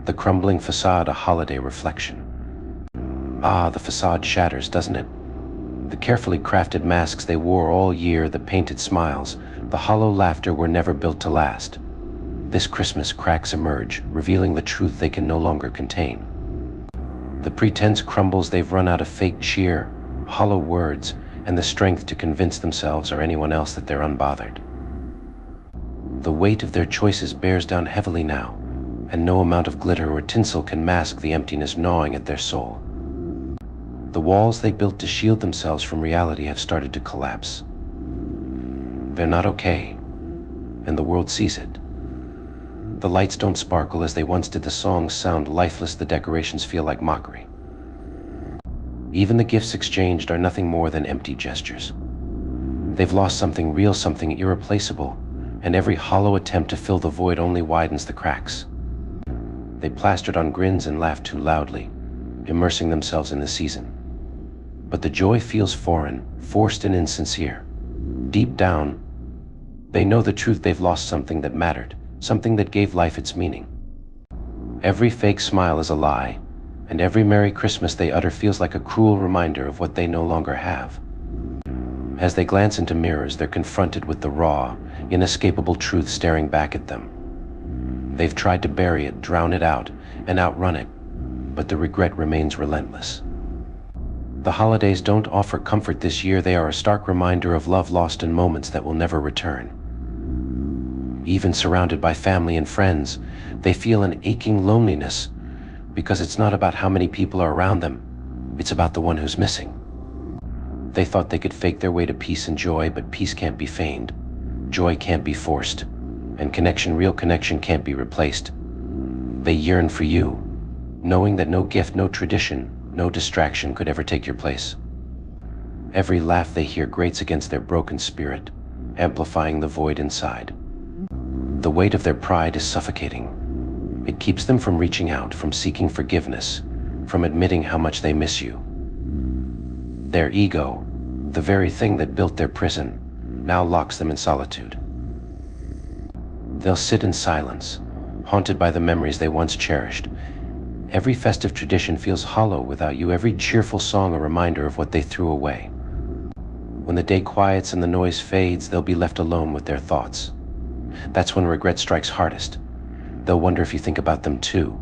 The crumbling facade a holiday reflection. Ah, the facade shatters, doesn't it? The carefully crafted masks they wore all year, the painted smiles, the hollow laughter were never built to last. This Christmas cracks emerge, revealing the truth they can no longer contain. The pretense crumbles, they've run out of fake cheer, hollow words, and the strength to convince themselves or anyone else that they're unbothered. The weight of their choices bears down heavily now, and no amount of glitter or tinsel can mask the emptiness gnawing at their soul. The walls they built to shield themselves from reality have started to collapse. They're not okay, and the world sees it. The lights don't sparkle as they once did, the songs sound lifeless, the decorations feel like mockery. Even the gifts exchanged are nothing more than empty gestures. They've lost something real, something irreplaceable, and every hollow attempt to fill the void only widens the cracks. They plastered on grins and laughed too loudly, immersing themselves in the season. But the joy feels foreign, forced and insincere. Deep down, they know the truth. They've lost something that mattered, something that gave life its meaning. Every fake smile is a lie, and every Merry Christmas they utter feels like a cruel reminder of what they no longer have. As they glance into mirrors, they're confronted with the raw, inescapable truth staring back at them. They've tried to bury it, drown it out, and outrun it, but the regret remains relentless. The holidays don't offer comfort this year. They are a stark reminder of love lost in moments that will never return. Even surrounded by family and friends, they feel an aching loneliness, because it's not about how many people are around them, it's about the one who's missing. They thought they could fake their way to peace and joy, but peace can't be feigned, joy can't be forced, and connection, real connection, can't be replaced. They yearn for you, knowing that no gift, no tradition, no distraction could ever take your place. Every laugh they hear grates against their broken spirit, amplifying the void inside. The weight of their pride is suffocating. It keeps them from reaching out, from seeking forgiveness, from admitting how much they miss you. Their ego, the very thing that built their prison, now locks them in solitude. They'll sit in silence, haunted by the memories they once cherished. Every festive tradition feels hollow without you, every cheerful song a reminder of what they threw away. When the day quiets and the noise fades, they'll be left alone with their thoughts. That's when regret strikes hardest. They'll wonder if you think about them too,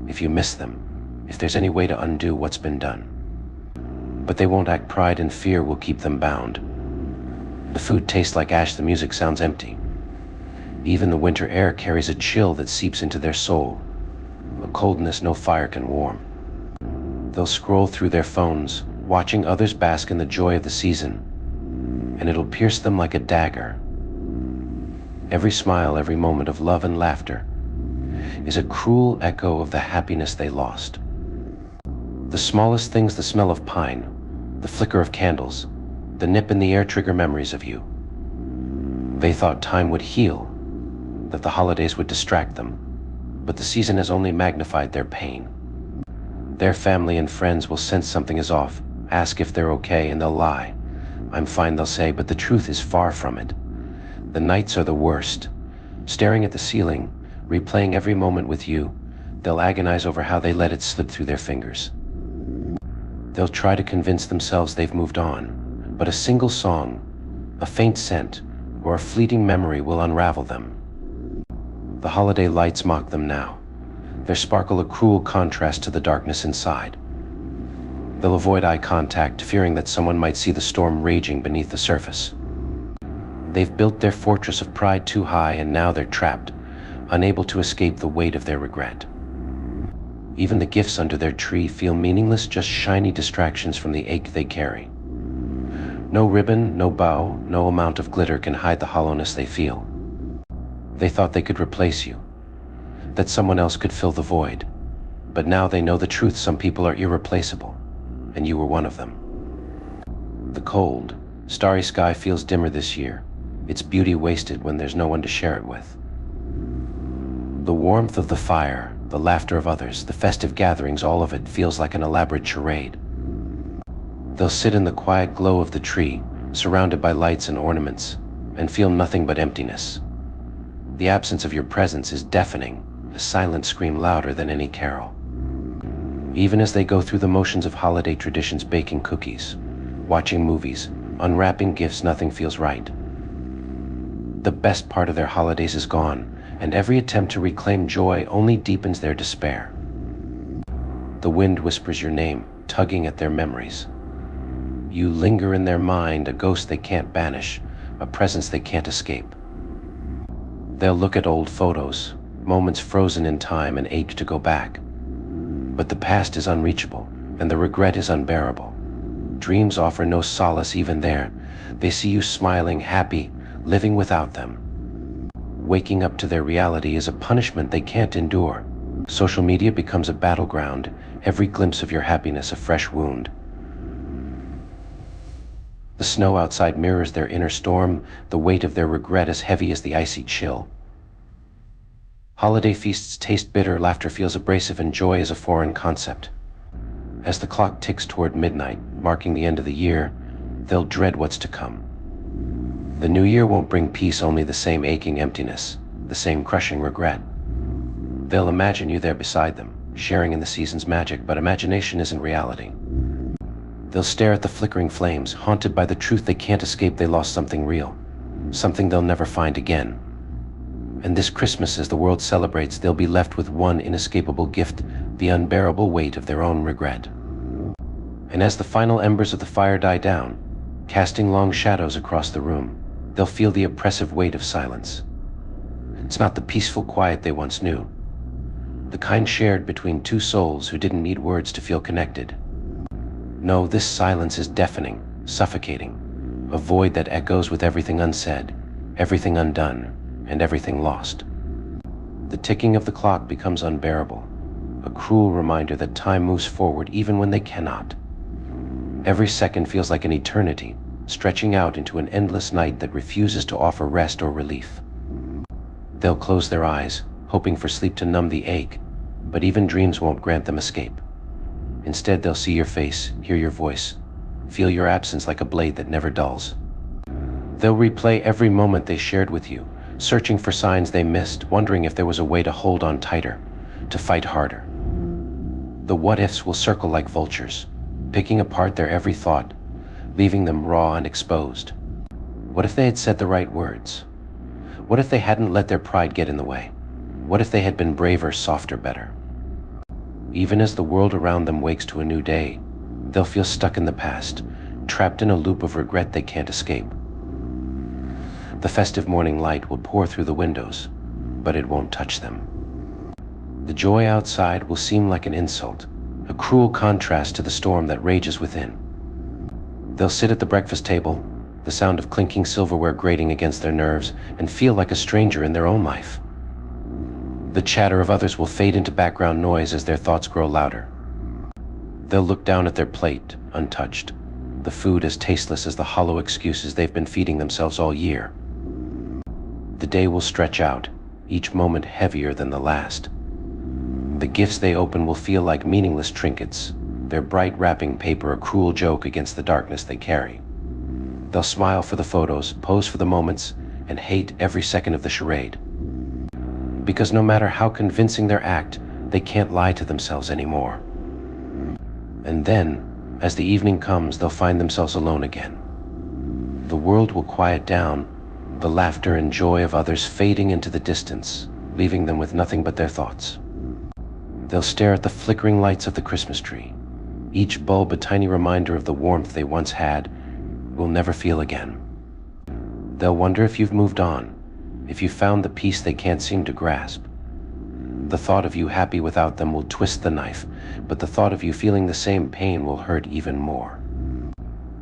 if you miss them, if there's any way to undo what's been done. But they won't act. Pride and fear will keep them bound. The food tastes like ash, the music sounds empty. Even the winter air carries a chill that seeps into their soul, a coldness no fire can warm. They'll scroll through their phones, watching others bask in the joy of the season, and it'll pierce them like a dagger. Every smile, every moment of love and laughter is a cruel echo of the happiness they lost. The smallest things, the smell of pine, the flicker of candles, the nip in the air trigger memories of you. They thought time would heal, that the holidays would distract them, but the season has only magnified their pain. Their family and friends will sense something is off, ask if they're okay, and they'll lie. I'm fine, they'll say, but the truth is far from it. The nights are the worst. Staring at the ceiling, replaying every moment with you, they'll agonize over how they let it slip through their fingers. They'll try to convince themselves they've moved on, but a single song, a faint scent, or a fleeting memory will unravel them. The holiday lights mock them now, their sparkle a cruel contrast to the darkness inside. They'll avoid eye contact, fearing that someone might see the storm raging beneath the surface. They've built their fortress of pride too high, and now they're trapped, unable to escape the weight of their regret. Even the gifts under their tree feel meaningless, just shiny distractions from the ache they carry. No ribbon, no bow, no amount of glitter can hide the hollowness they feel. They thought they could replace you, that someone else could fill the void. But now they know the truth. Some people are irreplaceable, and you were one of them. The cold, starry sky feels dimmer this year, its beauty wasted when there's no one to share it with. The warmth of the fire, the laughter of others, the festive gatherings, all of it feels like an elaborate charade. They'll sit in the quiet glow of the tree, surrounded by lights and ornaments, and feel nothing but emptiness. The absence of your presence is deafening, a silent scream louder than any carol. Even as they go through the motions of holiday traditions, baking cookies, watching movies, unwrapping gifts, nothing feels right. The best part of their holidays is gone, and every attempt to reclaim joy only deepens their despair. The wind whispers your name, tugging at their memories. You linger in their mind, a ghost they can't banish, a presence they can't escape. They'll look at old photos, moments frozen in time, and ache to go back. But the past is unreachable, and the regret is unbearable. Dreams offer no solace even there. They see you smiling, happy, living without them. Waking up to their reality is a punishment they can't endure. Social media becomes a battleground, every glimpse of your happiness a fresh wound. The snow outside mirrors their inner storm, the weight of their regret as heavy as the icy chill. Holiday feasts taste bitter, laughter feels abrasive, and joy is a foreign concept. As the clock ticks toward midnight, marking the end of the year, they'll dread what's to come. The new year won't bring peace, only the same aching emptiness, the same crushing regret. They'll imagine you there beside them, sharing in the season's magic, but imagination isn't reality. They'll stare at the flickering flames, haunted by the truth they can't escape. They lost something real, something they'll never find again. And this Christmas, as the world celebrates, they'll be left with one inescapable gift, the unbearable weight of their own regret. And as the final embers of the fire die down, casting long shadows across the room, they'll feel the oppressive weight of silence. It's not the peaceful quiet they once knew, the kind shared between two souls who didn't need words to feel connected. No, this silence is deafening, suffocating, a void that echoes with everything unsaid, everything undone, and everything lost. The ticking of the clock becomes unbearable, a cruel reminder that time moves forward even when they cannot. Every second feels like an eternity, stretching out into an endless night that refuses to offer rest or relief. They'll close their eyes, hoping for sleep to numb the ache, but even dreams won't grant them escape. Instead, they'll see your face, hear your voice, feel your absence like a blade that never dulls. They'll replay every moment they shared with you, searching for signs they missed, wondering if there was a way to hold on tighter, to fight harder. The what-ifs will circle like vultures, picking apart their every thought, leaving them raw and exposed. What if they had said the right words? What if they hadn't let their pride get in the way? What if they had been braver, softer, better? Even as the world around them wakes to a new day, they'll feel stuck in the past, trapped in a loop of regret they can't escape. The festive morning light will pour through the windows, but it won't touch them. The joy outside will seem like an insult, a cruel contrast to the storm that rages within. They'll sit at the breakfast table, the sound of clinking silverware grating against their nerves, and feel like a stranger in their own life. The chatter of others will fade into background noise as their thoughts grow louder. They'll look down at their plate, untouched, the food as tasteless as the hollow excuses they've been feeding themselves all year. The day will stretch out, each moment heavier than the last. The gifts they open will feel like meaningless trinkets, their bright wrapping paper a cruel joke against the darkness they carry. They'll smile for the photos, pose for the moments, and hate every second of the charade. Because no matter how convincing their act, they can't lie to themselves anymore. And then, as the evening comes, they'll find themselves alone again. The world will quiet down, the laughter and joy of others fading into the distance, leaving them with nothing but their thoughts. They'll stare at the flickering lights of the Christmas tree, each bulb a tiny reminder of the warmth they once had, will never feel again. They'll wonder if you've moved on, if you found the peace they can't seem to grasp. The thought of you happy without them will twist the knife, but the thought of you feeling the same pain will hurt even more.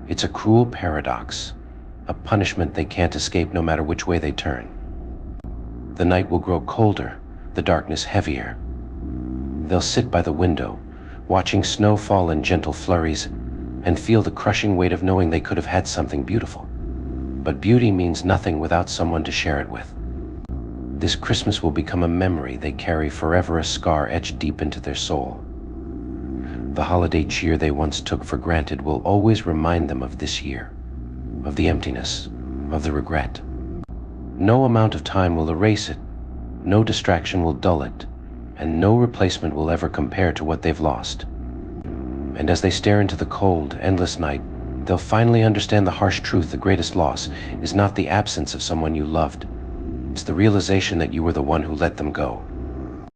It's a cruel paradox, a punishment they can't escape no matter which way they turn. The night will grow colder, the darkness heavier. They'll sit by the window, watching snow fall in gentle flurries, and feel the crushing weight of knowing they could have had something beautiful. But beauty means nothing without someone to share it with. This Christmas will become a memory they carry forever, a scar etched deep into their soul. The holiday cheer they once took for granted will always remind them of this year, of the emptiness, of the regret. No amount of time will erase it, no distraction will dull it, and no replacement will ever compare to what they've lost. And as they stare into the cold, endless night, they'll finally understand the harsh truth: the greatest loss is not the absence of someone you loved. It's the realization that you were the one who let them go.